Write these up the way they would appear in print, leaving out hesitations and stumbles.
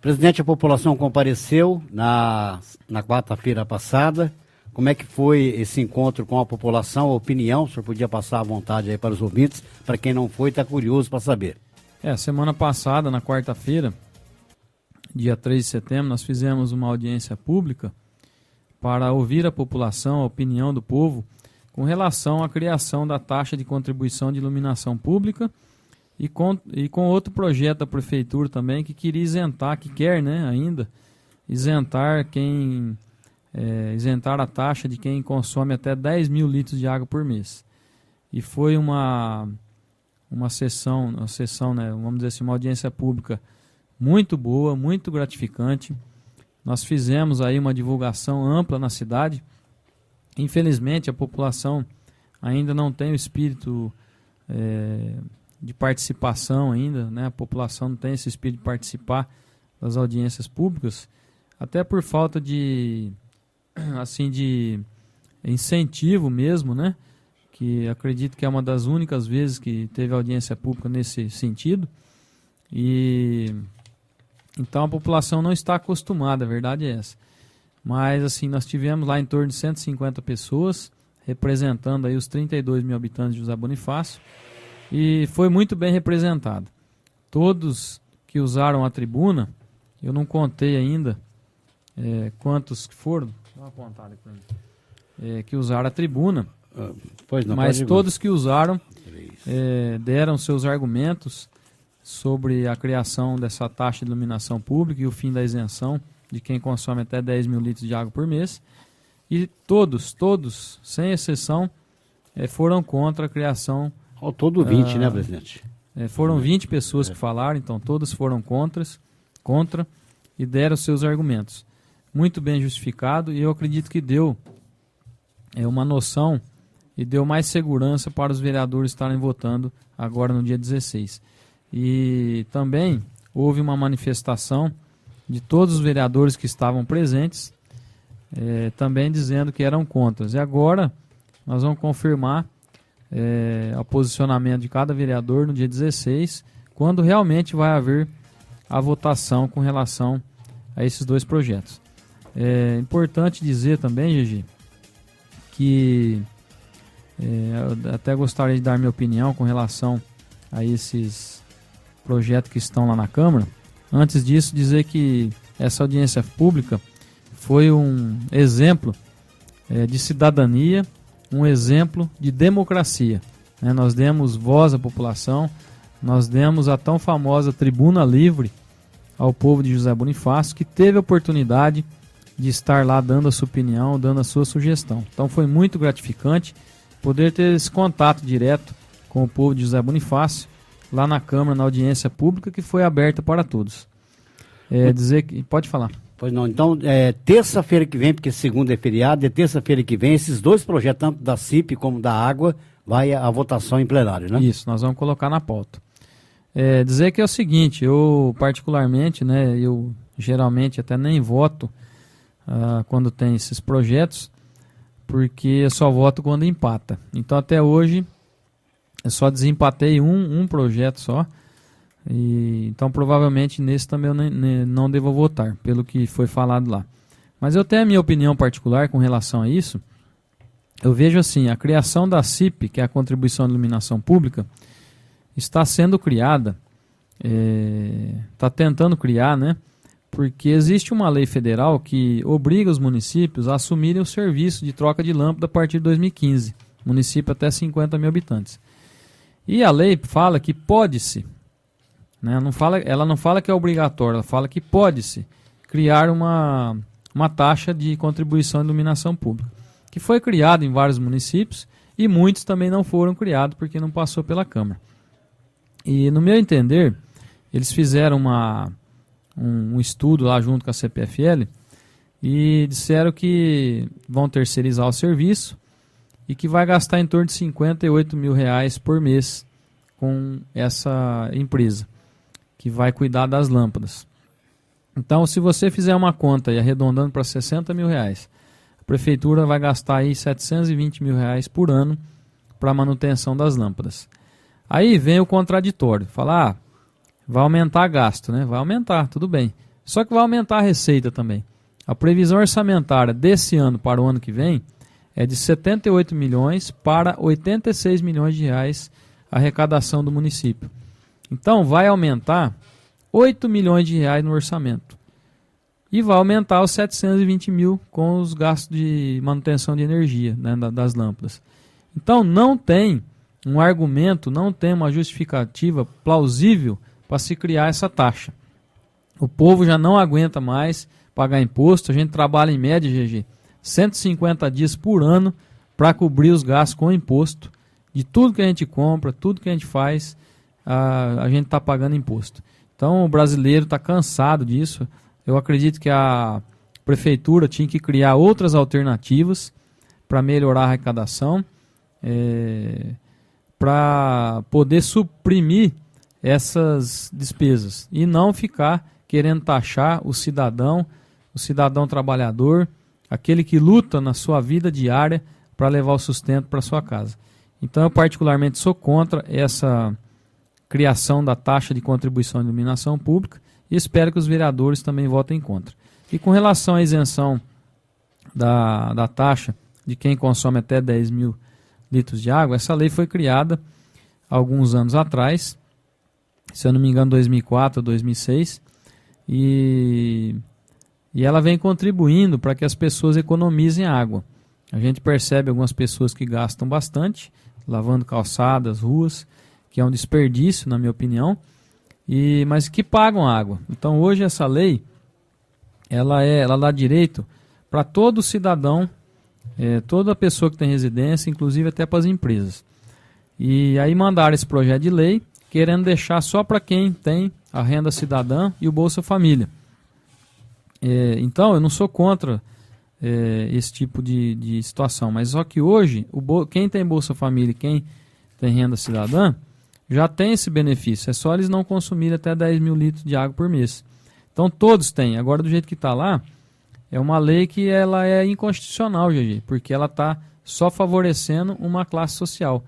Presidente, a população compareceu na quarta-feira passada. Como é que foi esse encontro com a população, a opinião? O senhor podia passar à vontade aí para os ouvintes, para quem não foi, está curioso para saber. Semana passada, na quarta-feira, dia 3 de setembro, nós fizemos uma audiência pública para ouvir a população, a opinião do povo, com relação à criação da taxa de contribuição de iluminação pública e com outro projeto da prefeitura também que queria isentar, que quer, né, ainda, isentar a taxa de quem consome até 10 mil litros de água por mês. E foi uma sessão, né, vamos dizer assim, uma audiência pública muito boa, muito gratificante. Nós fizemos aí uma divulgação ampla na cidade. Infelizmente, a população ainda não tem o espírito de participação ainda, né? A população não tem esse espírito de participar das audiências públicas, até por falta de incentivo mesmo, né? Que acredito que é uma das únicas vezes que teve audiência pública nesse sentido. E então a população não está acostumada, a verdade é essa. Mas assim, nós tivemos lá em torno de 150 pessoas, representando aí os 32 mil habitantes de José Bonifácio, e foi muito bem representado. Todos que usaram a tribuna, eu não contei ainda quantos que foram, dá uma apontada aqui para mim, que usaram a tribuna, mas todos que usaram deram seus argumentos sobre a criação dessa taxa de iluminação pública e o fim da isenção de quem consome até 10 mil litros de água por mês. E todos, sem exceção, foram contra a criação. Ao todo 20, né, presidente? Foram 20 pessoas que falaram, então todas foram contra e deram seus argumentos. Muito bem justificado, e eu acredito que deu uma noção e deu mais segurança para os vereadores estarem votando agora no dia 16. E também houve uma manifestação de todos os vereadores que estavam presentes, também dizendo que eram contra. E agora nós vamos confirmar o posicionamento de cada vereador no dia 16, quando realmente vai haver a votação com relação a esses dois projetos. É importante dizer também, Gigi, que eu até gostaria de dar minha opinião com relação a esses projetos que estão lá na Câmara. Antes disso, dizer que essa audiência pública foi um exemplo de cidadania, um exemplo de democracia. Nós demos voz à população, nós demos a tão famosa tribuna livre ao povo de José Bonifácio, que teve a oportunidade de estar lá dando a sua opinião, dando a sua sugestão. Então foi muito gratificante poder ter esse contato direto com o povo de José Bonifácio, lá na Câmara, na audiência pública, que foi aberta para todos. Dizer que... Pode falar. Pois não, então, terça-feira que vem, porque segunda é feriado, terça-feira que vem, esses dois projetos, tanto da CIP como da água, vai à votação em plenário, né? Isso, nós vamos colocar na pauta. Dizer que é o seguinte, eu particularmente, né, eu geralmente até nem voto quando tem esses projetos, porque eu só voto quando empata. Então até hoje eu só desempatei um projeto só, então provavelmente nesse também eu não devo votar, pelo que foi falado lá. Mas eu tenho a minha opinião particular com relação a isso. Eu vejo assim, a criação da CIP, que é a Contribuição de Iluminação Pública, está sendo criada, está tentando criar, né? Porque existe uma lei federal que obriga os municípios a assumirem o serviço de troca de lâmpada a partir de 2015, município até 50 mil habitantes. E a lei fala que pode-se, né? Ela não fala que é obrigatório, ela fala que pode-se criar uma taxa de contribuição de iluminação pública, que foi criada em vários municípios e muitos também não foram criados porque não passou pela Câmara. E no meu entender, eles fizeram um estudo lá junto com a CPFL e disseram que vão terceirizar o serviço e que vai gastar em torno de R$58 mil por mês com essa empresa que vai cuidar das lâmpadas. Então, se você fizer uma conta e arredondando para R$60 mil, a prefeitura vai gastar aí R$720 mil por ano para a manutenção das lâmpadas. Aí vem o contraditório, falar, vai aumentar gasto, né? Vai aumentar, tudo bem. Só que vai aumentar a receita também. A previsão orçamentária desse ano para o ano que vem é de 78 milhões para 86 milhões de reais a arrecadação do município. Então vai aumentar 8 milhões de reais no orçamento. E vai aumentar os 720 mil com os gastos de manutenção de energia, né, das lâmpadas. Então não tem um argumento, não tem uma justificativa plausível para se criar essa taxa. O povo já não aguenta mais pagar imposto. A gente trabalha em média, GG, 150 dias por ano para cobrir os gastos com imposto. De tudo que a gente compra, tudo que a gente faz, a gente está pagando imposto. Então o brasileiro está cansado disso. Eu acredito que a prefeitura tinha que criar outras alternativas para melhorar a arrecadação, para poder suprimir essas despesas e não ficar querendo taxar o cidadão trabalhador, aquele que luta na sua vida diária para levar o sustento para sua casa. Então eu particularmente sou contra essa criação da taxa de contribuição de iluminação pública e espero que os vereadores também votem contra. E com relação à isenção da taxa de quem consome até 10 mil litros de água, essa lei foi criada há alguns anos atrás, se eu não me engano 2004 ou 2006, e ela vem contribuindo para que as pessoas economizem água. A gente percebe algumas pessoas que gastam bastante, lavando calçadas, ruas, que é um desperdício, na minha opinião, mas que pagam água. Então hoje essa lei, ela dá direito para todo cidadão, toda pessoa que tem residência, inclusive até para as empresas. E aí mandaram esse projeto de lei, querendo deixar só para quem tem a renda cidadã e o Bolsa Família. Então eu não sou contra esse tipo de situação, mas só que hoje, quem tem Bolsa Família e quem tem renda cidadã, já tem esse benefício, é só eles não consumirem até 10 mil litros de água por mês. Então todos têm. Agora do jeito que está lá, é uma lei que ela é inconstitucional, GG, porque ela está só favorecendo uma classe social.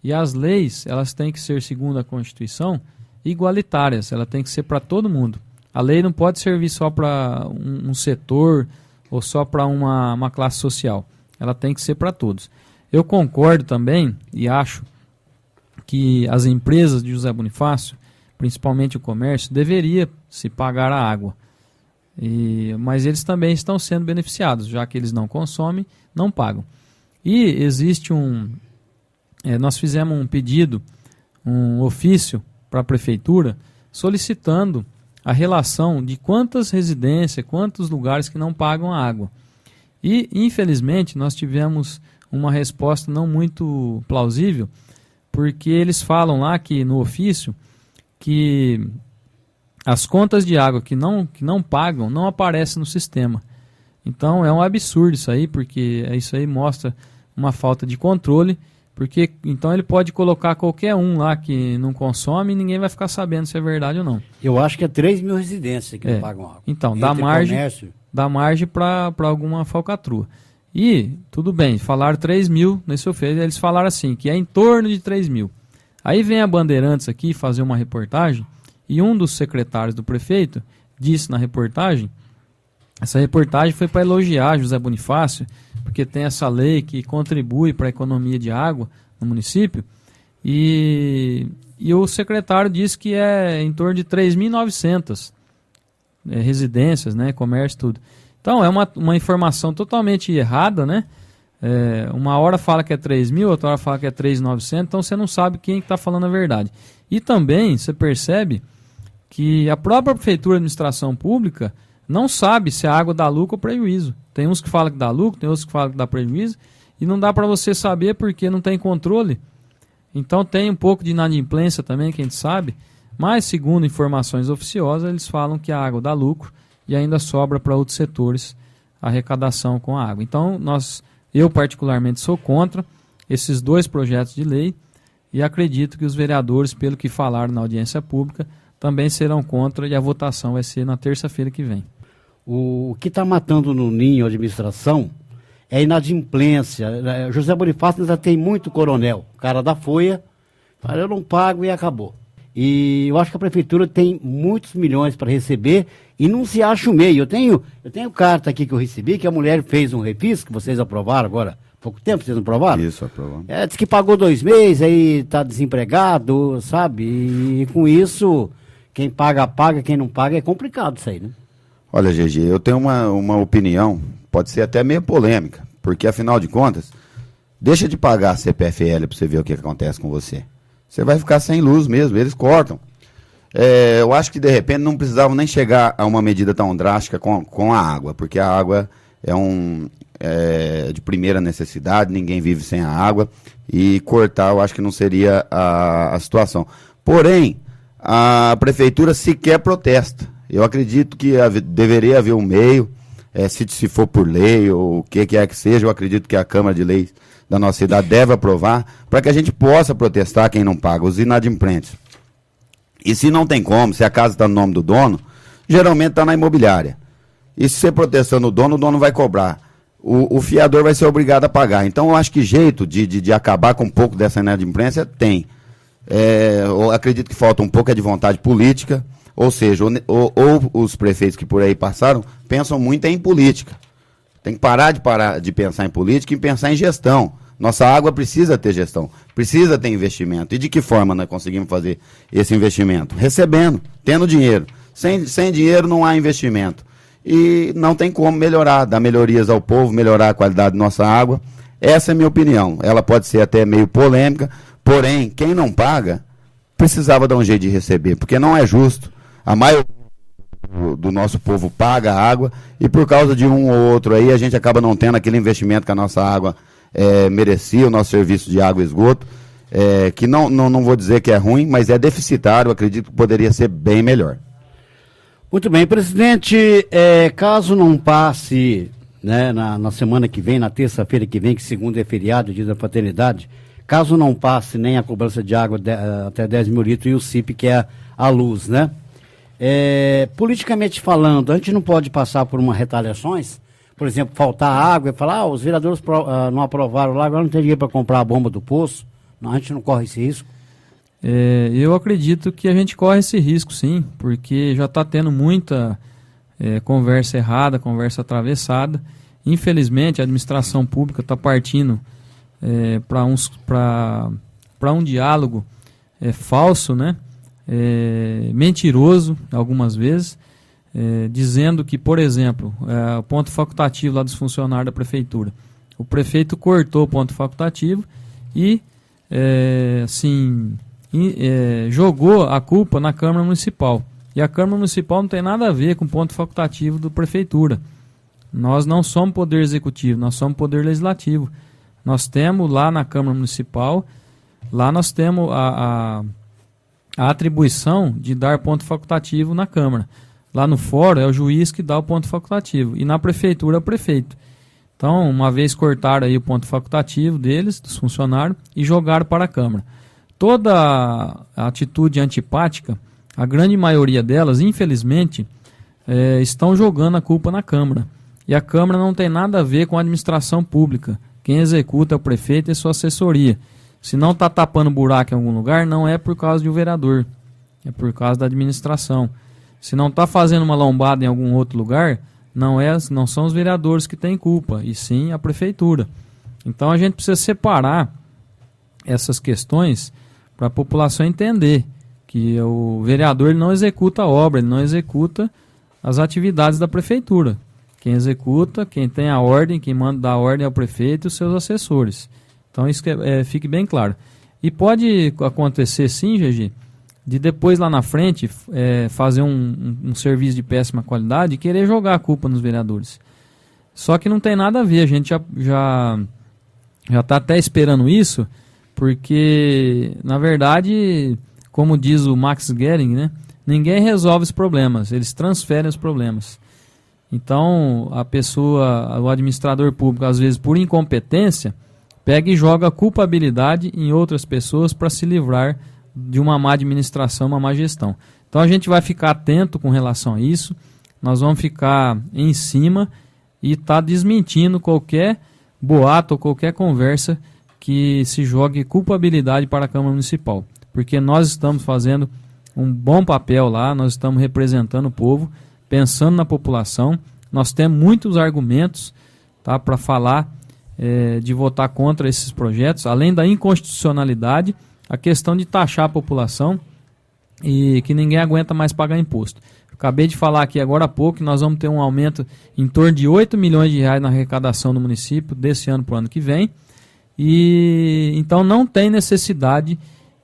E as leis, elas têm que ser, segundo a Constituição, igualitárias, ela tem que ser para todo mundo. A lei não pode servir só para um setor ou só para uma classe social. Ela tem que ser para todos. Eu concordo também e acho que as empresas de José Bonifácio, principalmente o comércio, deveria se pagar a água. Mas eles também estão sendo beneficiados, já que eles não consomem, não pagam. E existe nós fizemos um pedido, um ofício para a prefeitura, solicitando a relação de quantas residências, quantos lugares que não pagam a água. E, infelizmente, nós tivemos uma resposta não muito plausível, porque eles falam lá que no ofício que as contas de água que não pagam não aparecem no sistema. Então é um absurdo isso aí, porque isso aí mostra uma falta de controle, porque então ele pode colocar qualquer um lá que não consome e ninguém vai ficar sabendo se é verdade ou não. Eu acho que é 3 mil residências que não pagam água. Então, dá margem para alguma falcatrua. E, tudo bem, falaram 3 mil nesse ofício, eles falaram assim, que é em torno de 3 mil. Aí vem a Bandeirantes aqui fazer uma reportagem, e um dos secretários do prefeito disse na reportagem, essa reportagem foi para elogiar José Bonifácio, porque tem essa lei que contribui para a economia de água no município, e o secretário disse que é em torno de 3.900 residências, né, comércio, tudo. Então é uma informação totalmente errada, né? Uma hora fala que é 3 mil, outra hora fala que é 3.900, então você não sabe quem está falando a verdade. E também você percebe que a própria prefeitura e administração pública não sabe se a água dá lucro ou prejuízo. Tem uns que falam que dá lucro, tem outros que falam que dá prejuízo, e não dá para você saber porque não tem controle. Então tem um pouco de inadimplência também, que a gente sabe, mas segundo informações oficiosas, eles falam que a água dá lucro e ainda sobra para outros setores a arrecadação com a água. Então eu particularmente sou contra esses dois projetos de lei e acredito que os vereadores, pelo que falaram na audiência pública, também serão contra e a votação vai ser na terça-feira que vem. O que está matando no ninho a administração é inadimplência. José Bonifácio ainda tem muito coronel, cara da folha, fala, eu não pago e acabou. E eu acho que a prefeitura tem muitos milhões para receber e não se acha o meio. Eu tenho carta aqui que eu recebi, que a mulher fez um refis, que vocês aprovaram agora há pouco tempo, vocês não aprovaram? Isso, aprovamos. Diz que pagou 2 meses, aí tá desempregado, sabe? E com isso, quem paga, paga, quem não paga, é complicado isso aí, né? Olha, GG, eu tenho uma opinião, pode ser até meio polêmica, porque afinal de contas, deixa de pagar a CPFL para você ver o que acontece com você. Você vai ficar sem luz mesmo, eles cortam. Eu acho que de repente não precisavam nem chegar a uma medida tão drástica com a água, porque a água é de primeira necessidade, ninguém vive sem a água, e cortar eu acho que não seria a situação. Porém, a prefeitura sequer protesta. Eu acredito que deveria haver um meio, se for por lei ou o que quer que seja, eu acredito que a Câmara de Leis da nossa cidade deve aprovar, para que a gente possa protestar quem não paga, os inadimplentes. E se não tem como, se a casa está no nome do dono, geralmente está na imobiliária. E se você protestando o dono vai cobrar. O fiador vai ser obrigado a pagar. Então eu acho que jeito de acabar com um pouco dessa inadimplência tem. Eu acredito que falta um pouco de vontade política, ou seja, ou os prefeitos que por aí passaram pensam muito em política. Tem que parar de pensar em política e pensar em gestão. Nossa água precisa ter gestão, precisa ter investimento. E de que forma nós conseguimos fazer esse investimento? Recebendo, tendo dinheiro. Sem dinheiro não há investimento. E não tem como melhorar, dar melhorias ao povo, melhorar a qualidade da nossa água. Essa é a minha opinião. Ela pode ser até meio polêmica, porém, quem não paga, precisava dar um jeito de receber, porque não é justo. A maioria do nosso povo paga a água e por causa de um ou outro aí a gente acaba não tendo aquele investimento que a nossa água merecia, o nosso serviço de água e esgoto, que não vou dizer que é ruim, mas é deficitário, acredito que poderia ser bem melhor. Muito bem, presidente, caso não passe, né, na semana que vem, na terça-feira que vem, que segunda é feriado, dia da fraternidade, caso não passe nem a cobrança de água até 10 mil litros e o CIP, que é a luz, né? Politicamente falando, a gente não pode passar por uma retaliações, por exemplo, faltar água e falar, os vereadores não aprovaram lá, agora não tem dinheiro para comprar a bomba do poço. Não, a gente não corre esse risco. Eu acredito que a gente corre esse risco, sim, porque já está tendo muita conversa errada, conversa atravessada. Infelizmente, a administração pública está partindo para um diálogo falso, né? Mentiroso, algumas vezes, dizendo que, por exemplo, o ponto facultativo lá dos funcionários da prefeitura, o prefeito cortou o ponto facultativo e jogou a culpa na Câmara Municipal. E a Câmara Municipal não tem nada a ver com o ponto facultativo da prefeitura. Nós não somos poder executivo, nós somos poder legislativo. Nós temos lá na Câmara Municipal, lá nós temos a atribuição de dar ponto facultativo na Câmara. Lá no fórum é o juiz que dá o ponto facultativo. E na prefeitura é o prefeito. Então, uma vez cortaram aí o ponto facultativo deles, dos funcionários, e jogaram para a Câmara. Toda a atitude antipática, a grande maioria delas, infelizmente, estão jogando a culpa na Câmara. E a Câmara não tem nada a ver com a administração pública. Quem executa é o prefeito e sua assessoria. Se não está tapando buraco em algum lugar, não é por causa de um vereador, é por causa da administração. Se não está fazendo uma lombada em algum outro lugar, não são os vereadores que têm culpa, e sim a prefeitura. Então a gente precisa separar essas questões para a população entender que o vereador ele não executa a obra, ele não executa as atividades da prefeitura. Quem executa, quem tem a ordem, quem manda dar a ordem é o prefeito e os seus assessores. Então isso fique bem claro. E pode acontecer sim, GG, de depois lá na frente fazer um serviço de péssima qualidade e querer jogar a culpa nos vereadores. Só que não tem nada a ver, a gente já está até esperando isso, porque na verdade, como diz o Max Gehring, né, ninguém resolve os problemas, eles transferem os problemas. Então a pessoa, o administrador público, às vezes por incompetência, pega e joga a culpabilidade em outras pessoas para se livrar de uma má administração, uma má gestão. Então a gente vai ficar atento com relação a isso, nós vamos ficar em cima e tá desmentindo qualquer boato ou qualquer conversa que se jogue culpabilidade para a Câmara Municipal, porque nós estamos fazendo um bom papel lá, nós estamos representando o povo, pensando na população, nós temos muitos argumentos, tá, para falar de votar contra esses projetos, além da inconstitucionalidade, a questão de taxar a população e que ninguém aguenta mais pagar imposto. Acabei de falar aqui agora há pouco que nós vamos ter um aumento em torno de 8 milhões de reais na arrecadação do município desse ano para o ano que vem. E então não tem necessidade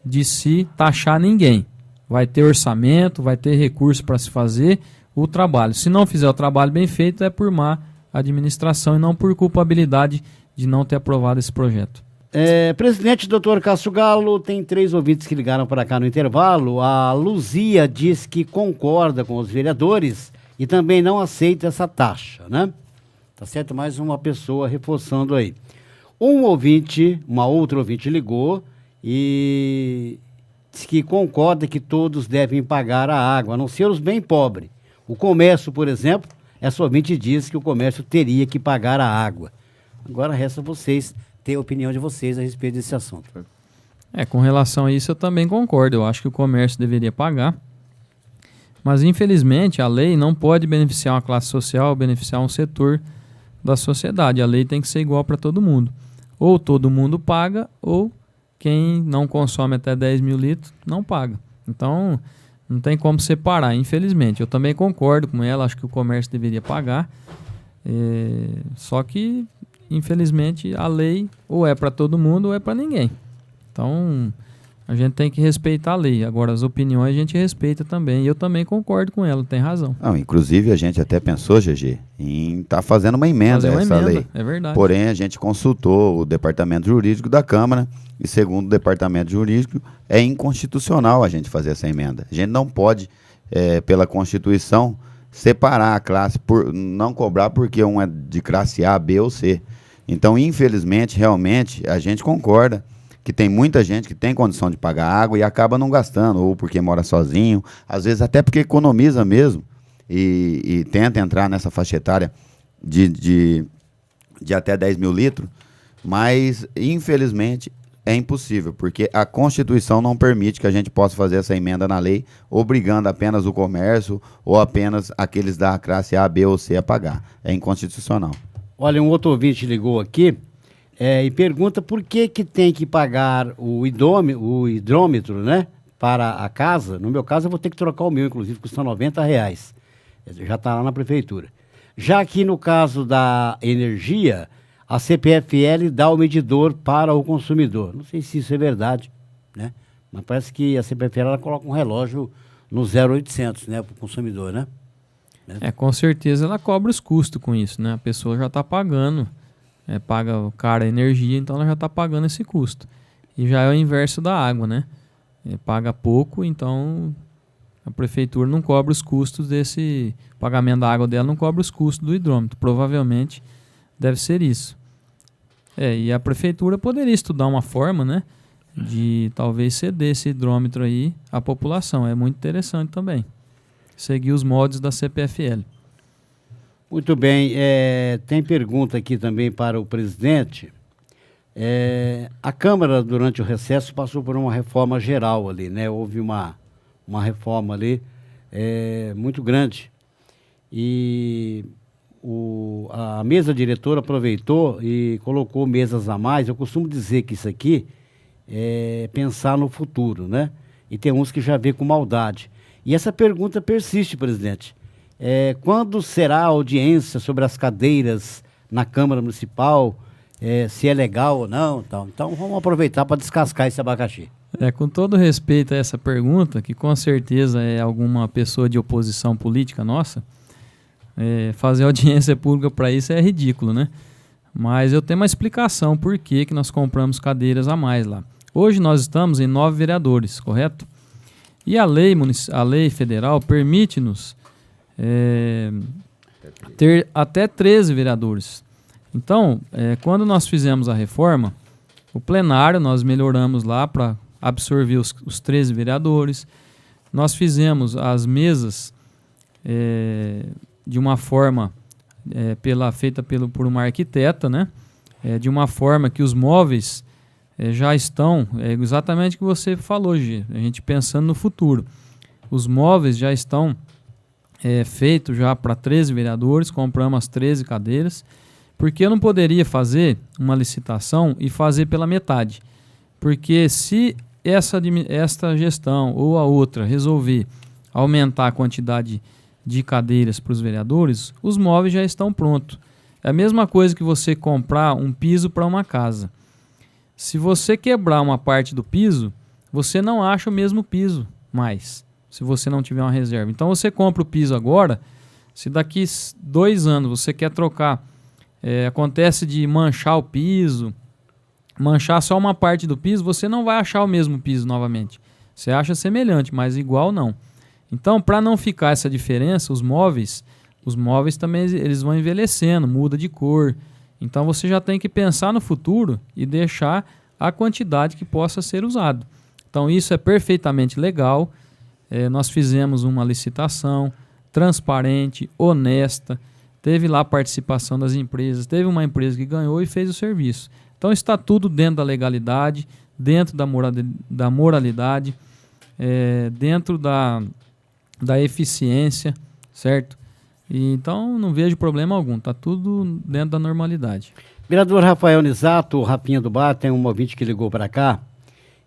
de se taxar ninguém. Vai ter orçamento, vai ter recurso para se fazer o trabalho. Se não fizer o trabalho bem feito, é por má administração e não por culpabilidade de não ter aprovado esse projeto. Presidente, doutor Cássio Galo, tem 3 ouvintes que ligaram para cá no intervalo. A Luzia diz que concorda com os vereadores e também não aceita essa taxa, né? Tá certo? Mais uma pessoa reforçando aí. Uma outra ouvinte ligou e diz que concorda que todos devem pagar a água, a não ser os bem pobres. O comércio, por exemplo, essa ouvinte diz que o comércio teria que pagar a água. Agora resta vocês ter a opinião de vocês a respeito desse assunto. Com relação a isso eu também concordo. Eu acho que o comércio deveria pagar. Mas infelizmente a lei não pode beneficiar uma classe social, beneficiar um setor da sociedade. A lei tem que ser igual para todo mundo. Ou todo mundo paga, ou quem não consome até 10 mil litros não paga. Então não tem como separar, infelizmente. Eu também concordo com ela, acho que o comércio deveria pagar. Só que infelizmente a lei ou é para todo mundo ou é para ninguém. Então a gente tem que respeitar a lei. Agora as opiniões a gente respeita também. E eu também concordo com ela, tem razão. Não, inclusive a gente até pensou, GG, em estar fazendo uma emenda a essa lei. É verdade. Porém a gente consultou o departamento jurídico da Câmara e segundo o departamento jurídico é inconstitucional a gente fazer essa emenda. A gente não pode, pela Constituição, separar a classe, não cobrar porque um é de classe A, B ou C. Então, infelizmente, realmente, a gente concorda que tem muita gente que tem condição de pagar água e acaba não gastando, ou porque mora sozinho, às vezes até porque economiza mesmo e tenta entrar nessa faixa etária de até 10 mil litros, mas, infelizmente, é impossível, porque a Constituição não permite que a gente possa fazer essa emenda na lei, obrigando apenas o comércio ou apenas aqueles da classe A, B ou C a pagar. É inconstitucional. Olha, um outro ouvinte ligou aqui e pergunta por que tem que pagar o hidrômetro, né, para a casa. No meu caso, eu vou ter que trocar o meu, inclusive, custa R$90. Já está lá na prefeitura. Já aqui no caso da energia, a CPFL dá o medidor para o consumidor. Não sei se isso é verdade, né? Mas parece que a CPFL ela coloca um relógio no 0800, né, para o consumidor, né? Com certeza ela cobra os custos com isso, né? A pessoa já está pagando, paga o cara a energia, então ela já está pagando esse custo. E já é o inverso da água, né? Paga pouco, então a prefeitura não cobra os custos desse pagamento da água dela, não cobra os custos do hidrômetro. Provavelmente deve ser isso. E a prefeitura poderia estudar uma forma, né, de talvez ceder esse hidrômetro aí à população. É muito interessante também. Seguir os moldes da CPFL. Muito bem. Tem pergunta aqui também para o presidente. A Câmara, durante o recesso, passou por uma reforma geral ali, né? Houve uma reforma ali muito grande. E a mesa diretora aproveitou e colocou mesas a mais. Eu costumo dizer que isso aqui é pensar no futuro, né? E tem uns que já vê com maldade. E essa pergunta persiste, presidente. Quando será a audiência sobre as cadeiras na Câmara Municipal? Se é legal ou não? Então vamos aproveitar para descascar esse abacaxi. Com todo respeito a essa pergunta, que com certeza é alguma pessoa de oposição política nossa, fazer audiência pública para isso é ridículo, né? Mas eu tenho uma explicação por que nós compramos cadeiras a mais lá. Hoje nós estamos em 9 vereadores, correto? E a lei federal permite-nos ter até 13 vereadores. Então, quando nós fizemos a reforma, o plenário nós melhoramos lá para absorver os 13 vereadores. Nós fizemos as mesas de uma forma feita por uma arquiteta, né? De uma forma que os móveis já estão exatamente o que você falou, Gê, a gente pensando no futuro. Os móveis já estão feitos já para 13 vereadores, compramos as 13 cadeiras, porque eu não poderia fazer uma licitação e fazer pela metade. Porque se esta gestão ou a outra resolver aumentar a quantidade de cadeiras para os vereadores, os móveis já estão prontos. É a mesma coisa que você comprar um piso para uma casa. Se você quebrar uma parte do piso, você não acha o mesmo piso mais, se você não tiver uma reserva. Então você compra o piso agora, se daqui 2 anos você quer trocar, acontece de manchar o piso, manchar só uma parte do piso, você não vai achar o mesmo piso novamente. Você acha semelhante, mas igual não. Então, para não ficar essa diferença, os móveis também eles vão envelhecendo, muda de cor. Então você já tem que pensar no futuro e deixar a quantidade que possa ser usado. Então isso é perfeitamente legal. Nós fizemos uma licitação transparente, honesta. Teve lá a participação das empresas. Teve uma empresa que ganhou e fez o serviço. Então está tudo dentro da legalidade, dentro da moralidade, dentro da eficiência, certo? Então não vejo problema algum, está tudo dentro da normalidade. Vereador Rafael Nisato, o Rapinha do Bar, tem um ouvinte que ligou para cá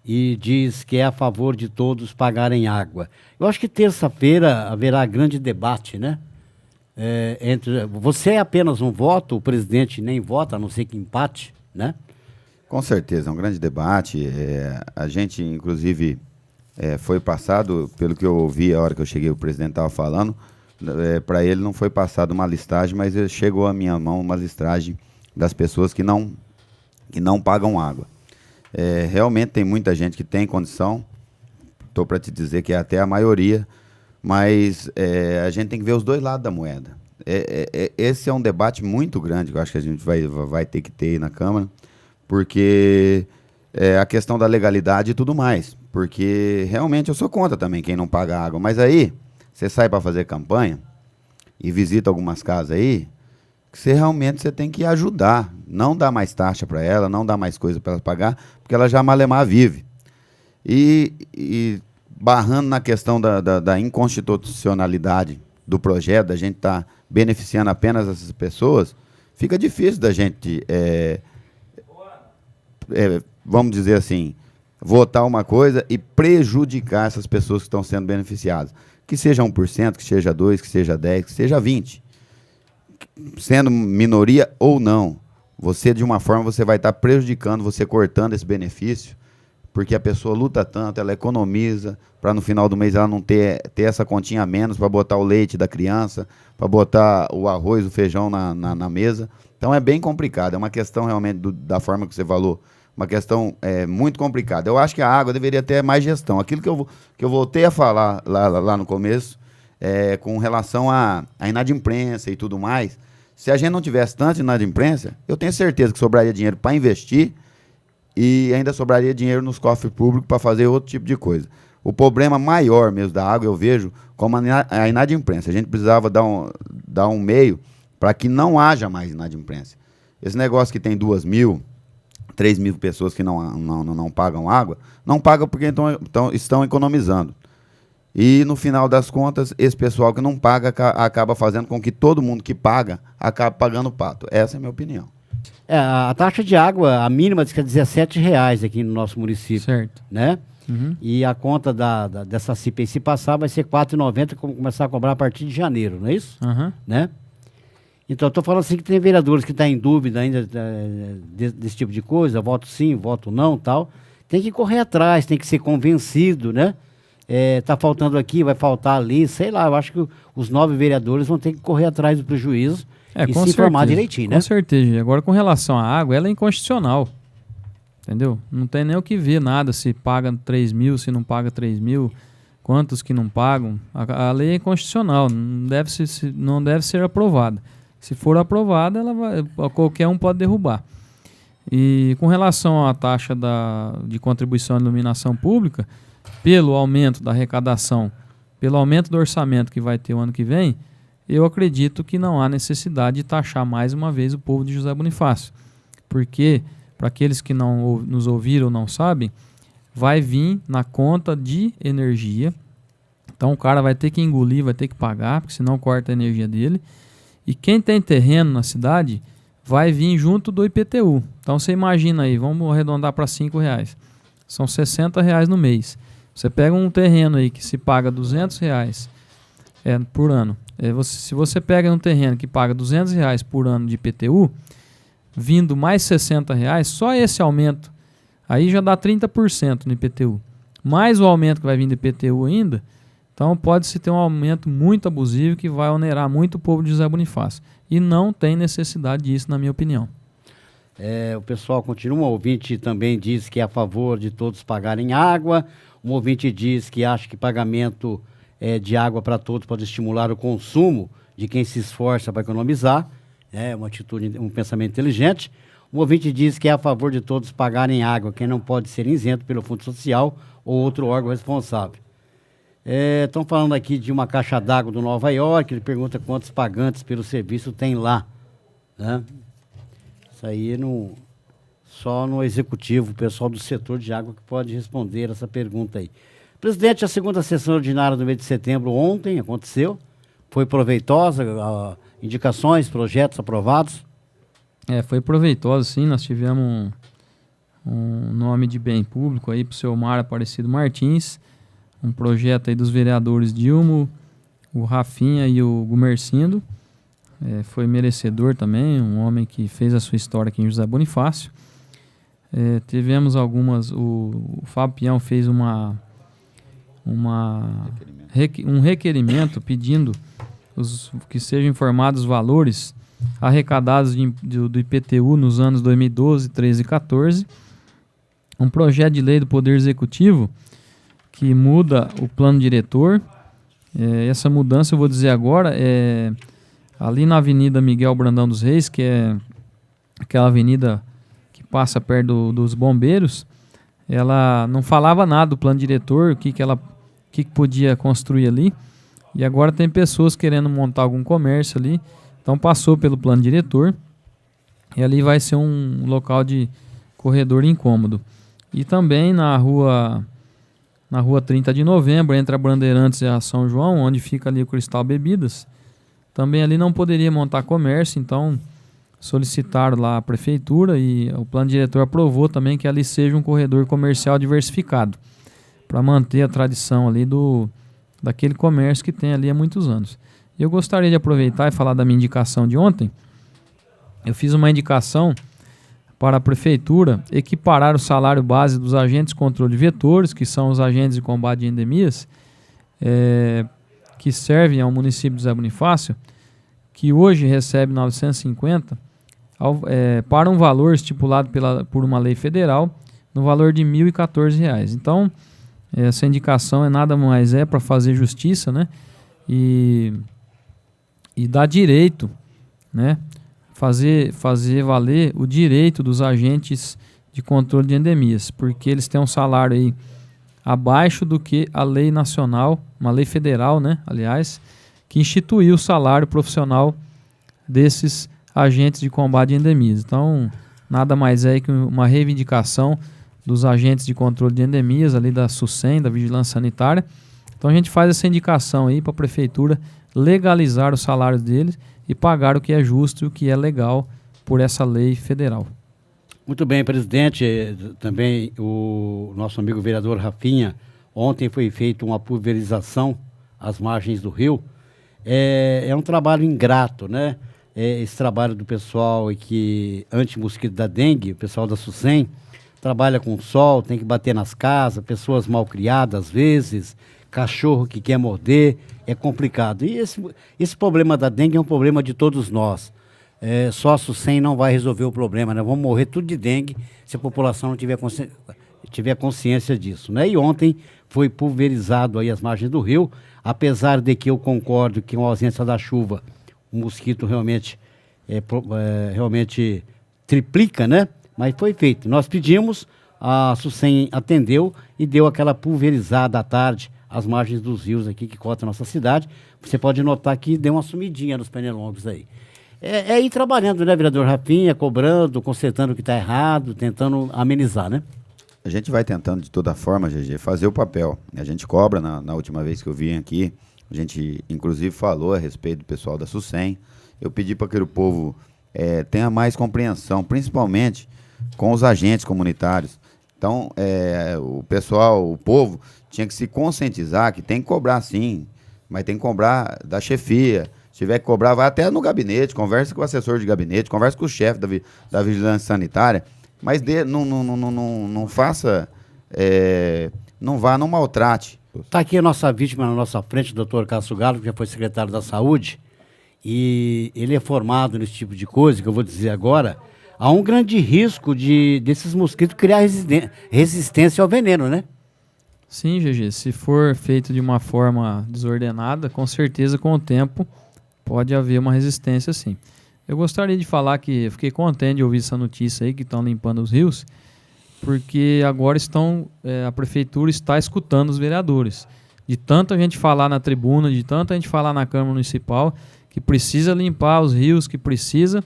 e diz que é a favor de todos pagarem água. Eu acho que terça-feira haverá grande debate, né? Você é apenas um voto, o presidente nem vota, a não ser que empate, né? Com certeza, é um grande debate. A gente, inclusive, foi passado, pelo que eu ouvi a hora que eu cheguei, o presidente estava falando, para ele não foi passada uma listagem, mas chegou à minha mão uma listagem das pessoas que não pagam água. Realmente tem muita gente que tem condição, estou para te dizer que é até a maioria, mas a gente tem que ver os dois lados da moeda. Esse é um debate muito grande que eu acho que a gente vai ter que ter aí na Câmara, porque a questão da legalidade e tudo mais, porque realmente eu sou contra também quem não paga água, mas aí você sai para fazer campanha e visita algumas casas aí, que você tem que ajudar, não dar mais taxa para ela, não dar mais coisa para ela pagar, porque ela já malemar vive. E barrando na questão da inconstitucionalidade do projeto, da gente estar beneficiando apenas essas pessoas, fica difícil da gente, vamos dizer assim, votar uma coisa e prejudicar essas pessoas que estão sendo beneficiadas. Que seja 1%, que seja 2%, que seja 10%, que seja 20%. Sendo minoria ou não, você de uma forma você vai estar prejudicando, você cortando esse benefício, porque a pessoa luta tanto, ela economiza, para no final do mês ela não ter essa continha a menos para botar o leite da criança, para botar o arroz, o feijão na mesa. Então é bem complicado, é uma questão realmente da forma que você falou, uma questão muito complicada. Eu acho que a água deveria ter mais gestão. Aquilo que eu voltei a falar lá no começo, com relação à inadimplência e tudo mais, se a gente não tivesse tanta inadimplência, eu tenho certeza que sobraria dinheiro para investir e ainda sobraria dinheiro nos cofres públicos para fazer outro tipo de coisa. O problema maior mesmo da água eu vejo como a inadimplência. A gente precisava dar um meio para que não haja mais inadimplência. Esse negócio que tem 2.000, 3.000 pessoas que não pagam água, não pagam porque estão economizando. E, no final das contas, esse pessoal que não paga acaba fazendo com que todo mundo que paga acabe pagando o pato. Essa é a minha opinião. A taxa de água, a mínima diz que é R$17 aqui no nosso município. Certo. Né? Uhum. E a conta dessa CIP, se passar, vai ser R$4,90, como começar a cobrar a partir de janeiro, não é isso? Uhum. Né? Então, eu estou falando assim que tem vereadores que estão em dúvida ainda desse tipo de coisa, voto sim, voto não, tal. Tem que correr atrás, tem que ser convencido, né? Tá faltando aqui, vai faltar ali, sei lá, eu acho que os 9 vereadores vão ter que correr atrás do prejuízo e se informar direitinho, né? Com certeza. Agora, com relação à água, ela é inconstitucional, entendeu? Não tem nem o que ver nada, se paga 3.000, se não paga 3.000, quantos que não pagam. A lei é inconstitucional, não deve ser aprovada. Se for aprovada, qualquer um pode derrubar. E com relação à taxa de contribuição à iluminação pública, pelo aumento da arrecadação, pelo aumento do orçamento que vai ter o ano que vem, eu acredito que não há necessidade de taxar mais uma vez o povo de José Bonifácio. Porque, para aqueles que não nos ouviram ou não sabem, vai vir na conta de energia Então o cara vai ter que engolir, vai ter que pagar, porque senão corta a energia dele. E quem tem terreno na cidade vai vir junto do IPTU. Então você imagina aí, vamos arredondar para R$5. São R$60 no mês. Você pega um terreno aí que se paga R$200 por ano. Se você pega um terreno que paga R$200 por ano de IPTU, vindo mais R$60, só esse aumento aí já dá 30% no IPTU. Mais o aumento que vai vir do IPTU ainda, então pode-se ter um aumento muito abusivo que vai onerar muito o povo de José Bonifácio. E não tem necessidade disso, na minha opinião. O pessoal continua, um ouvinte também diz que é a favor de todos pagarem água, um ouvinte diz que acha que pagamento de água para todos pode estimular o consumo de quem se esforça para economizar, uma atitude, um pensamento inteligente. Um ouvinte diz que é a favor de todos pagarem água, quem não pode ser isento pelo Fundo Social ou outro órgão responsável. Estão falando aqui de uma caixa d'água do Nova York, ele pergunta quantos pagantes pelo serviço tem lá, né? Isso aí só no executivo, o pessoal do setor de água que pode responder essa pergunta aí. Presidente, a segunda sessão ordinária do mês de setembro ontem aconteceu, foi proveitosa, indicações, projetos aprovados? Foi proveitosa, sim, nós tivemos um nome de bem público aí para o seu Mar Aparecido Martins, um projeto aí dos vereadores Dilmo, o Rafinha e o Gumercindo. Foi merecedor também, um homem que fez a sua história aqui em José Bonifácio. Tivemos algumas, o Fábio Peão fez um requerimento pedindo que sejam informados os valores arrecadados do IPTU nos anos 2012, 13 e 14. Um projeto de lei do Poder Executivo que muda o plano diretor. Essa mudança, eu vou dizer agora, ali na Avenida Miguel Brandão dos Reis, que é aquela avenida que passa perto dos bombeiros. Ela não falava nada do plano diretor, o que podia construir ali. E agora tem pessoas querendo montar algum comércio ali. Então passou pelo plano diretor. E ali vai ser um local de corredor incômodo. E também na rua 30 de novembro, entre a Bandeirantes e a São João, onde fica ali o Cristal Bebidas, também ali não poderia montar comércio, então solicitaram lá a prefeitura e o plano diretor aprovou também que ali seja um corredor comercial diversificado, para manter a tradição ali daquele comércio que tem ali há muitos anos. Eu gostaria de aproveitar e falar da minha indicação de ontem. Eu fiz uma indicação para a prefeitura equiparar o salário base dos agentes de controle de vetores, que são os agentes de combate a endemias, que servem ao município de José Bonifácio, que hoje recebe 950, para um valor estipulado por uma lei federal, no valor de R$ 1.014. Então, essa indicação é nada mais para fazer justiça, né? E dar direito, né? Fazer valer o direito dos agentes de controle de endemias, porque eles têm um salário aí abaixo do que a lei nacional, uma lei federal, né, aliás, que instituiu o salário profissional desses agentes de combate a endemias. Então, nada mais é que uma reivindicação dos agentes de controle de endemias, ali da SUSEM, da Vigilância Sanitária. Então a gente faz essa indicação aí para a prefeitura legalizar os salários deles e pagar o que é justo e o que é legal por essa lei federal. Muito bem, presidente. Também o nosso amigo vereador Rafinha, ontem foi feita uma pulverização às margens do rio. É um trabalho ingrato, né? Esse trabalho do pessoal anti-mosquito da dengue, o pessoal da SUSEM, trabalha com sol, tem que bater nas casas, pessoas mal criadas às vezes, cachorro que quer morder, é complicado. E esse problema da dengue é um problema de todos nós. Só a SUSEM não vai resolver o problema, né? Vamos morrer tudo de dengue se a população não tiver consciência disso, né? E ontem foi pulverizado aí as margens do rio, apesar de que eu concordo que com a ausência da chuva, o mosquito realmente triplica, né? Mas foi feito. Nós pedimos, a SUSEM atendeu e deu aquela pulverizada à tarde às margens dos rios aqui que cortam a nossa cidade. Você pode notar que deu uma sumidinha nos pernilongos aí. Ir trabalhando, né, vereador Rafinha, cobrando, consertando o que está errado, tentando amenizar, né? A gente vai tentando de toda forma, GG, fazer o papel. A gente cobra, na última vez que eu vim aqui, a gente inclusive falou a respeito do pessoal da SUSEM. Eu pedi para que o povo tenha mais compreensão, principalmente com os agentes comunitários. Então, o pessoal, o povo, tinha que se conscientizar que tem que cobrar sim, mas tem que cobrar da chefia. Se tiver que cobrar, vai até no gabinete, conversa com o assessor de gabinete, conversa com o chefe da vigilância sanitária, mas não faça, não maltrate. Está aqui a nossa vítima na nossa frente, o doutor Cássio Galo, que já foi secretário da Saúde, e ele é formado nesse tipo de coisa, que eu vou dizer agora. Há um grande risco desses mosquitos criar resistência ao veneno, né? Sim, GG, se for feito de uma forma desordenada, com certeza com o tempo pode haver uma resistência sim. Eu gostaria de falar que eu fiquei contente de ouvir essa notícia aí, que estão limpando os rios, porque agora a prefeitura está escutando os vereadores. De tanto a gente falar na tribuna, de tanto a gente falar na Câmara Municipal, que precisa limpar os rios, que precisa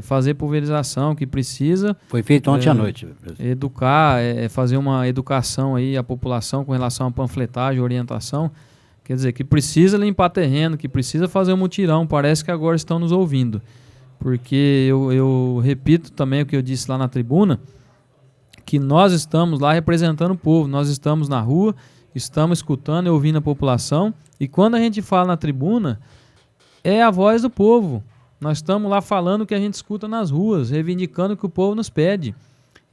fazer pulverização, que precisa... Foi feito ontem à noite. Educar, fazer uma educação aí à população com relação à panfletagem, orientação. Quer dizer, que precisa limpar terreno, que precisa fazer um mutirão. Parece que agora estão nos ouvindo. Porque eu repito também o que eu disse lá na tribuna, que nós estamos lá representando o povo, nós estamos na rua, estamos escutando e ouvindo a população, e quando a gente fala na tribuna, é a voz do povo. Nós estamos lá falando o que a gente escuta nas ruas, reivindicando o que o povo nos pede.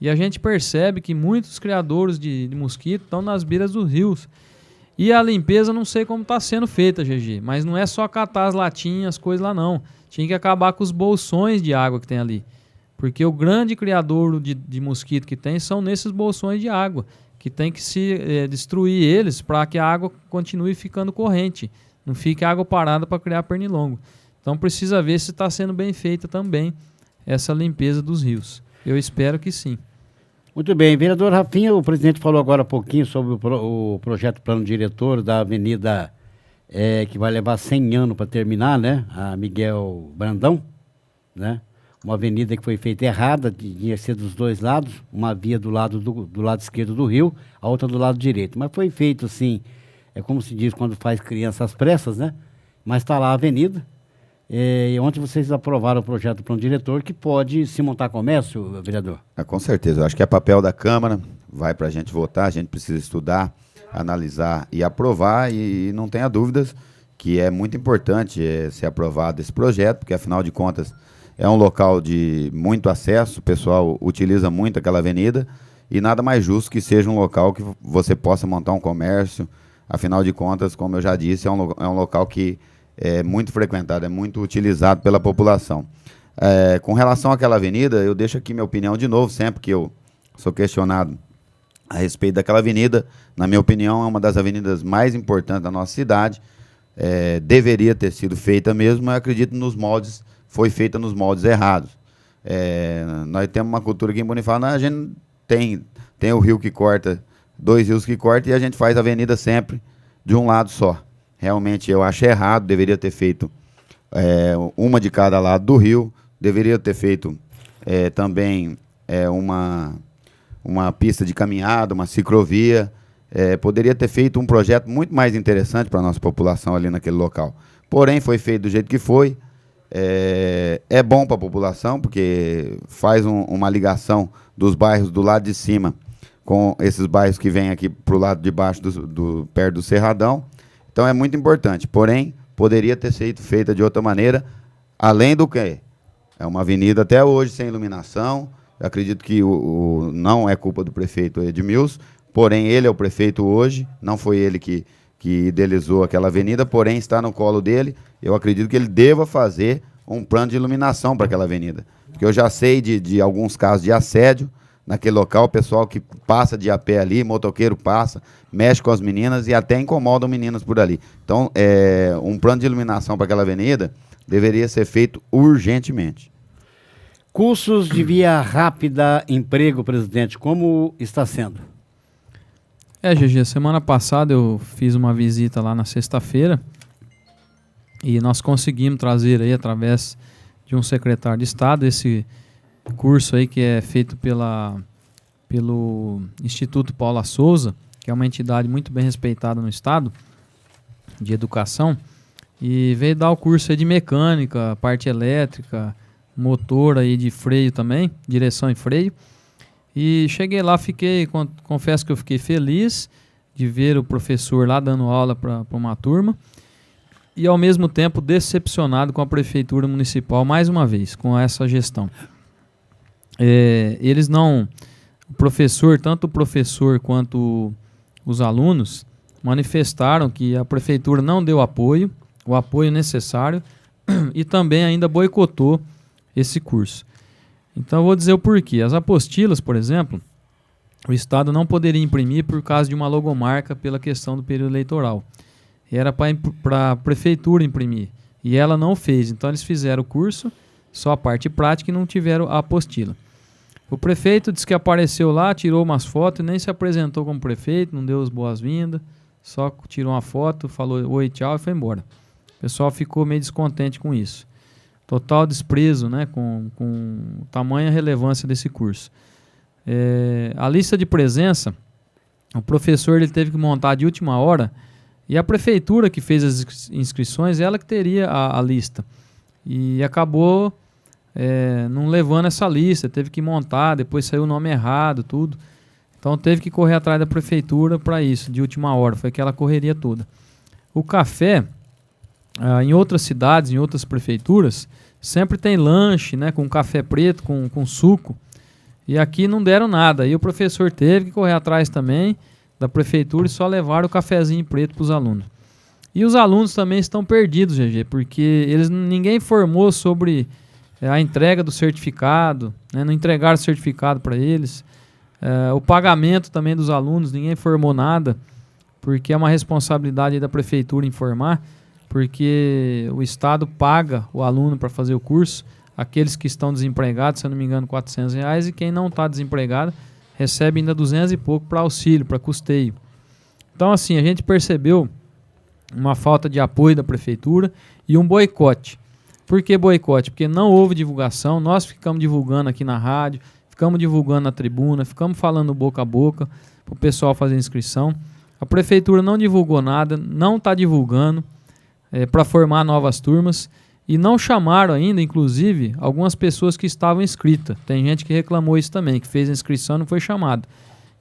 E a gente percebe que muitos criadores de mosquito estão nas beiras dos rios. E a limpeza não sei como está sendo feita, GG, mas não é só catar as latinhas, as coisas lá não. Tinha que acabar com os bolsões de água que tem ali. Porque o grande criador de mosquito que tem são nesses bolsões de água, que tem que se destruir eles para que a água continue ficando corrente. Não fique água parada para criar pernilongo. Então precisa ver se está sendo bem feita também essa limpeza dos rios. Eu espero que sim. Muito bem, vereador Rafinha, o presidente falou agora há pouquinho sobre o projeto plano diretor da avenida que vai levar 100 anos para terminar, né? A Miguel Brandão, né? Uma avenida que foi feita errada, tinha que ser dos dois lados, uma via do lado esquerdo do rio, a outra do lado direito. Mas foi feito assim, como se diz quando faz criança às pressas, né? Mas está lá a avenida. E ontem vocês aprovaram o projeto do plano diretor que pode se montar comércio, vereador? Com certeza, eu acho que é papel da Câmara, vai para a gente votar, a gente precisa estudar, analisar e aprovar, e não tenha dúvidas que é muito importante ser aprovado esse projeto, porque afinal de contas é um local de muito acesso, o pessoal utiliza muito aquela avenida, e nada mais justo que seja um local que você possa montar um comércio. Afinal de contas, como eu já disse, é um local que é muito frequentado, é muito utilizado pela população. Com relação àquela avenida, eu deixo aqui minha opinião de novo, sempre que eu sou questionado a respeito daquela avenida. Na minha opinião, é uma das avenidas mais importantes da nossa cidade. Deveria ter sido feita mesmo, mas eu acredito foi feita nos moldes errados. Nós temos uma cultura aqui em Bonifácio, a gente tem o rio que corta, 2 rios que cortam, e a gente faz a avenida sempre de um lado só. Realmente eu acho errado, deveria ter feito uma de cada lado do rio, deveria ter feito também uma pista de caminhada, uma ciclovia, poderia ter feito um projeto muito mais interessante para a nossa população ali naquele local. Porém, foi feito do jeito que foi, é bom para a população, porque faz uma ligação dos bairros do lado de cima com esses bairros que vêm aqui para o lado de baixo, perto do Cerradão. Então é muito importante, porém, poderia ter sido feita de outra maneira, além do que é uma avenida até hoje sem iluminação. Eu acredito que não é culpa do prefeito Edmilson, porém ele é o prefeito hoje, não foi ele que idealizou aquela avenida, porém está no colo dele. Eu acredito que ele deva fazer um plano de iluminação para aquela avenida, porque eu já sei de alguns casos de assédio naquele local, o pessoal que passa de a pé ali, motoqueiro passa, mexe com as meninas e até incomodam meninas por ali. Então, um plano de iluminação para aquela avenida deveria ser feito urgentemente. Cursos de via rápida, emprego, presidente, como está sendo? GG, semana passada eu fiz uma visita lá na sexta-feira e nós conseguimos trazer aí, através de um secretário de Estado, esse curso aí que é feito pela pelo Instituto Paula Souza, que é uma entidade muito bem respeitada no estado de educação, e veio dar o curso aí de mecânica, parte elétrica, motor aí de freio também, direção e freio. E cheguei lá, confesso que eu fiquei feliz de ver o professor lá dando aula para uma turma, e ao mesmo tempo decepcionado com a prefeitura municipal mais uma vez, com essa gestão. Tanto o professor quanto os alunos manifestaram que a prefeitura não deu o apoio necessário e também ainda boicotou esse curso. Então eu vou dizer o porquê. As apostilas, por exemplo, o Estado não poderia imprimir por causa de uma logomarca pela questão do período eleitoral. Era para a prefeitura imprimir e ela não fez. Então eles fizeram o curso, só a parte prática, e não tiveram a apostila. O prefeito disse que apareceu lá, tirou umas fotos e nem se apresentou como prefeito, não deu as boas-vindas, só tirou uma foto, falou oi, tchau e foi embora. O pessoal ficou meio descontente com isso. Total desprezo, né, com tamanha relevância desse curso. A lista de presença, o professor ele teve que montar de última hora, e a prefeitura que fez as inscrições, ela que teria a lista. E acabou não levando essa lista, teve que montar, depois saiu o nome errado, tudo. Então teve que correr atrás da prefeitura para isso, de última hora, foi aquela correria toda. O café, em outras cidades, em outras prefeituras, sempre tem lanche, né, com café preto, com suco. E aqui não deram nada. E o professor teve que correr atrás também da prefeitura e só levaram o cafezinho preto para os alunos. E os alunos também estão perdidos, GG, porque ninguém informou sobre a entrega do certificado, né, não entregaram o certificado para eles. O pagamento também dos alunos, ninguém informou nada, porque é uma responsabilidade da prefeitura informar, porque o Estado paga o aluno para fazer o curso, aqueles que estão desempregados, se eu não me engano, R$400, e quem não está desempregado recebe ainda 200 e pouco para auxílio, para custeio. Então, assim, a gente percebeu uma falta de apoio da prefeitura e um boicote. Por que boicote? Porque não houve divulgação, nós ficamos divulgando aqui na rádio, ficamos divulgando na tribuna, ficamos falando boca a boca para o pessoal fazer inscrição. A prefeitura não divulgou nada, não está divulgando para formar novas turmas e não chamaram ainda, inclusive, algumas pessoas que estavam inscritas. Tem gente que reclamou isso também, que fez a inscrição e não foi chamado.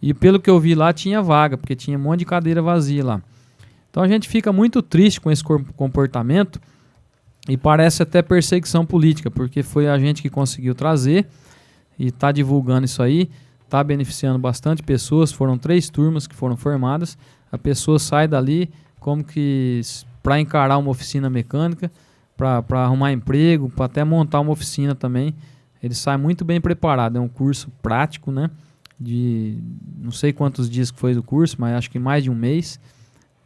E pelo que eu vi lá, tinha vaga, porque tinha um monte de cadeira vazia lá. Então a gente fica muito triste com esse comportamento e parece até perseguição política, porque foi a gente que conseguiu trazer e está divulgando isso aí, está beneficiando bastante pessoas. Foram 3 turmas que foram formadas, a pessoa sai dali como que para encarar uma oficina mecânica, para arrumar emprego, para até montar uma oficina também. Ele sai muito bem preparado, é um curso prático, né? De não sei quantos dias que foi o curso, mas acho que mais de um mês,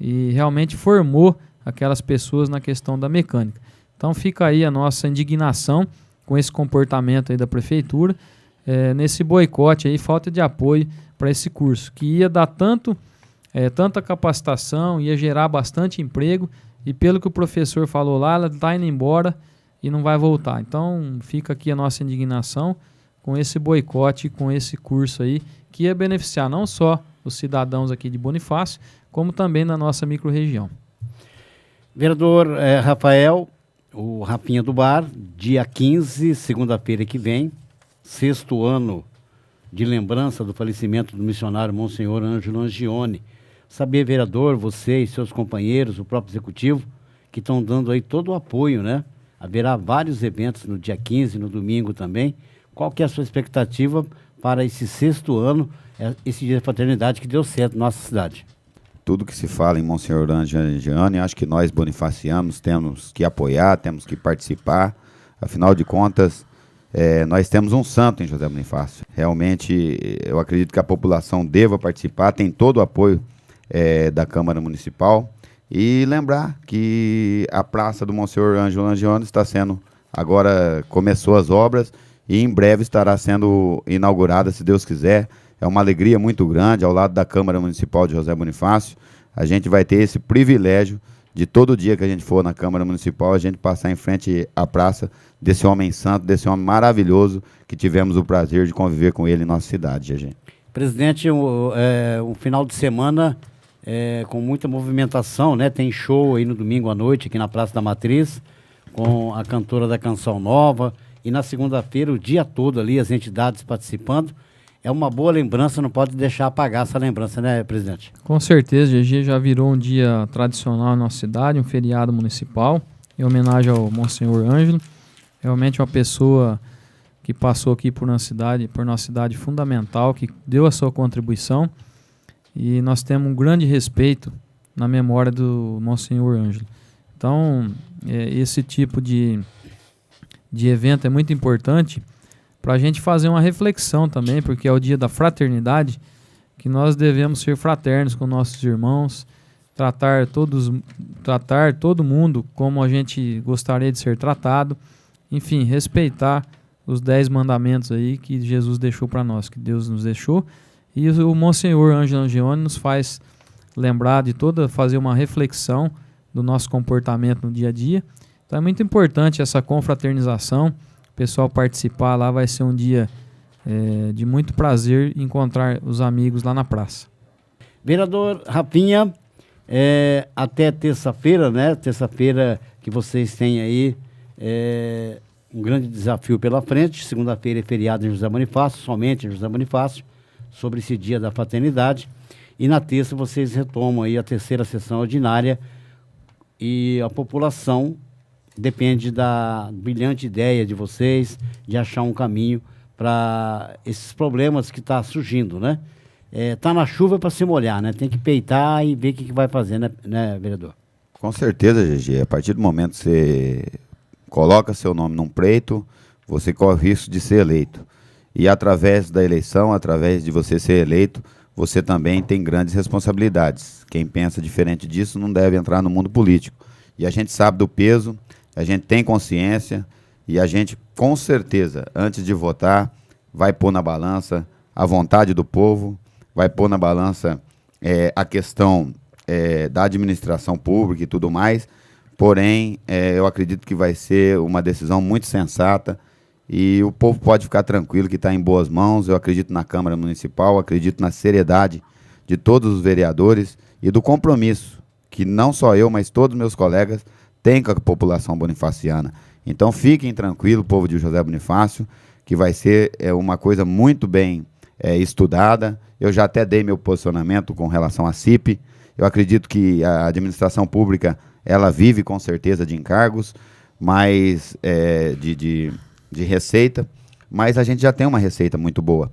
e realmente formou aquelas pessoas na questão da mecânica. Então fica aí a nossa indignação com esse comportamento aí da prefeitura, nesse boicote aí, falta de apoio para esse curso, que ia dar tanta capacitação, ia gerar bastante emprego, e pelo que o professor falou lá, ela está indo embora e não vai voltar. Então fica aqui a nossa indignação com esse boicote, com esse curso aí, que ia beneficiar não só os cidadãos aqui de Bonifácio, como também na nossa microrregião. Vereador Rafael, o Rafinha do Bar, dia 15, segunda-feira que vem, 6º ano de lembrança do falecimento do missionário Monsenhor Ângelo Angione. Saber, vereador, você e seus companheiros, o próprio executivo, que estão dando aí todo o apoio, né? Haverá vários eventos no dia 15, no domingo também. Qual que é a sua expectativa para esse 6º ano, esse dia de fraternidade que deu certo na nossa cidade? Tudo que se fala em Monsenhor Ângelo Angione, acho que nós bonifacianos temos que apoiar, temos que participar. Afinal de contas, nós temos um santo em José Bonifácio. Realmente, eu acredito que a população deva participar, tem todo o apoio da Câmara Municipal. E lembrar que a Praça do Monsenhor Ângelo Angione está sendo, agora começou as obras e em breve estará sendo inaugurada, se Deus quiser. É uma alegria muito grande, ao lado da Câmara Municipal de José Bonifácio. A gente vai ter esse privilégio de todo dia que a gente for na Câmara Municipal, a gente passar em frente à praça desse homem santo, desse homem maravilhoso, que tivemos o prazer de conviver com ele em nossa cidade, GG. Presidente, um final de semana com muita movimentação, né? Tem show aí no domingo à noite, aqui na Praça da Matriz, com a cantora da Canção Nova. E na segunda-feira, o dia todo ali, as entidades participando. É uma boa lembrança, não pode deixar apagar essa lembrança, né, presidente? Com certeza, GG já virou um dia tradicional na nossa cidade, um feriado municipal, em homenagem ao Monsenhor Ângelo. Realmente uma pessoa que passou aqui por nossa cidade fundamental, que deu a sua contribuição, e nós temos um grande respeito na memória do Monsenhor Ângelo. Então, esse tipo de evento é muito importante para a gente fazer uma reflexão também, porque é o dia da fraternidade, que nós devemos ser fraternos com nossos irmãos, tratar todo mundo como a gente gostaria de ser tratado, enfim, respeitar os 10 mandamentos aí que Jesus deixou para nós, que Deus nos deixou. E o Monsenhor Ângelo Angione nos faz lembrar de fazer uma reflexão do nosso comportamento no dia a dia. Então é muito importante essa confraternização, o pessoal participar lá, vai ser um dia de muito prazer encontrar os amigos lá na praça. Vereador Rafinha, até terça-feira, né? Terça-feira que vocês têm aí um grande desafio pela frente. Segunda-feira é feriado em José Bonifácio, somente em José Bonifácio, sobre esse dia da fraternidade. E na terça vocês retomam aí a terceira sessão ordinária e a população depende da brilhante ideia de vocês de achar um caminho para esses problemas que estão surgindo, né? Tá na chuva para se molhar, né? Tem que peitar e ver o que vai fazer, né, vereador? Com certeza, GG. A partir do momento que você coloca seu nome num pleito, você corre o risco de ser eleito. E através da eleição, através de você ser eleito, você também tem grandes responsabilidades. Quem pensa diferente disso não deve entrar no mundo político. E a gente sabe do peso, a gente tem consciência e a gente, com certeza, antes de votar, vai pôr na balança a vontade do povo, vai pôr na balança a questão da administração pública e tudo mais. Porém, eu acredito que vai ser uma decisão muito sensata e o povo pode ficar tranquilo que está em boas mãos. Eu acredito na Câmara Municipal, acredito na seriedade de todos os vereadores e do compromisso que não só eu, mas todos os meus colegas têm com a população bonifaciana. Então fiquem tranquilos, povo de José Bonifácio, que vai ser uma coisa muito bem estudada. Eu já até dei meu posicionamento com relação à CIP. Eu acredito que a administração pública ela vive com certeza de encargos, mas de receita, mas a gente já tem uma receita muito boa.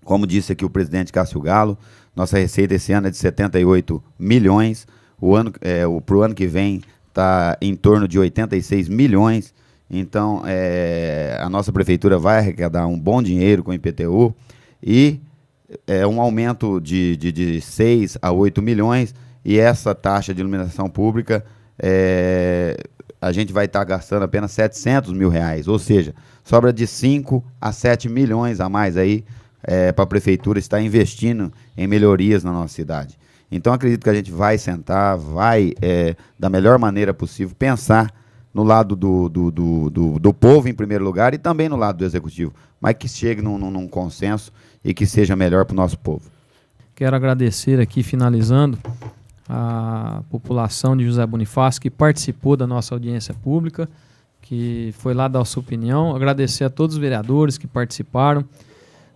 Como disse aqui o presidente Cássio Galo, nossa receita esse ano é de 78 milhões, para o ano que vem está em torno de 86 milhões, então a nossa prefeitura vai arrecadar um bom dinheiro com o IPTU e um aumento de 6 a 8 milhões, e essa taxa de iluminação pública a gente vai estar gastando apenas 700 mil reais, ou seja, sobra de 5 a 7 milhões a mais aí para a prefeitura estar investindo em melhorias na nossa cidade. Então acredito que a gente vai sentar, vai da melhor maneira possível pensar no lado do povo em primeiro lugar e também no lado do executivo, mas que chegue num consenso e que seja melhor para o nosso povo. Quero agradecer aqui, finalizando, a população de José Bonifácio que participou da nossa audiência pública, que foi lá dar a sua opinião. Agradecer a todos os vereadores que participaram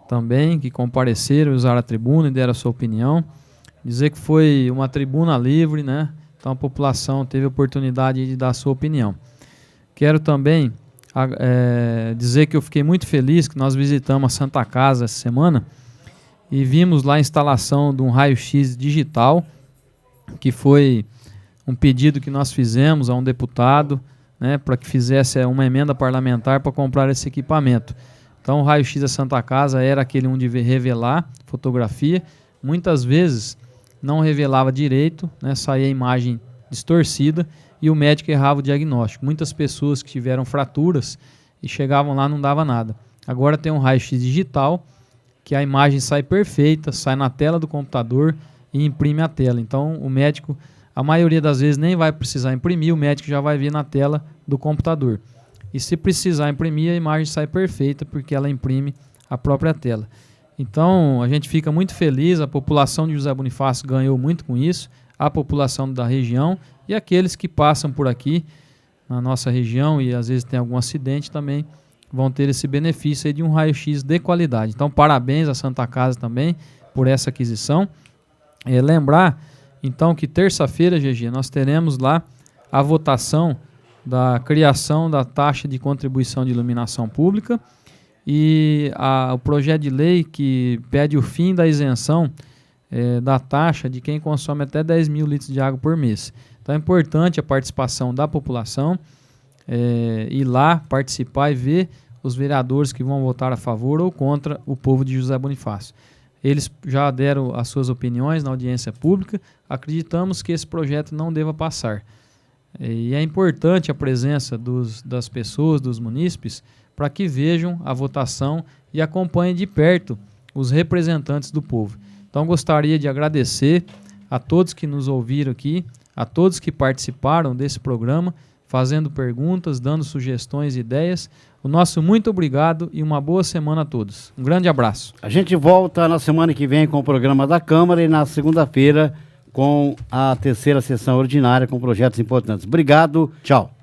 também, que compareceram, usaram a tribuna e deram a sua opinião. Dizer que foi uma tribuna livre, né? Então a população teve a oportunidade de dar a sua opinião. Quero também dizer que eu fiquei muito feliz que nós visitamos a Santa Casa essa semana e vimos lá a instalação de um raio-x digital, que foi um pedido que nós fizemos a um deputado, né, para que fizesse uma emenda parlamentar para comprar esse equipamento. Então o raio-x da Santa Casa era aquele onde revelar fotografia, muitas vezes não revelava direito, né, saía a imagem distorcida e o médico errava o diagnóstico. Muitas pessoas que tiveram fraturas e chegavam lá não dava nada. Agora tem um raio-x digital que a imagem sai perfeita, sai na tela do computador e imprime a tela. Então o médico, a maioria das vezes, nem vai precisar imprimir, o médico já vai ver na tela do computador. E se precisar imprimir, a imagem sai perfeita porque ela imprime a própria tela. Então, a gente fica muito feliz, a população de José Bonifácio ganhou muito com isso, a população da região e aqueles que passam por aqui na nossa região e às vezes tem algum acidente também vão ter esse benefício aí de um raio-x de qualidade. Então, parabéns à Santa Casa também por essa aquisição. Lembrar, então, que terça-feira, GG, nós teremos lá a votação da criação da taxa de contribuição de iluminação pública e o projeto de lei que pede o fim da isenção da taxa de quem consome até 10 mil litros de água por mês. Então é importante a participação da população, ir lá participar e ver os vereadores que vão votar a favor ou contra o povo de José Bonifácio. Eles já deram as suas opiniões na audiência pública, acreditamos que esse projeto não deva passar. E é importante a presença das pessoas, dos munícipes, para que vejam a votação e acompanhem de perto os representantes do povo. Então gostaria de agradecer a todos que nos ouviram aqui, a todos que participaram desse programa, fazendo perguntas, dando sugestões e ideias. O nosso muito obrigado e uma boa semana a todos. Um grande abraço. A gente volta na semana que vem com o programa da Câmara e na segunda-feira com a terceira sessão ordinária com projetos importantes. Obrigado, tchau.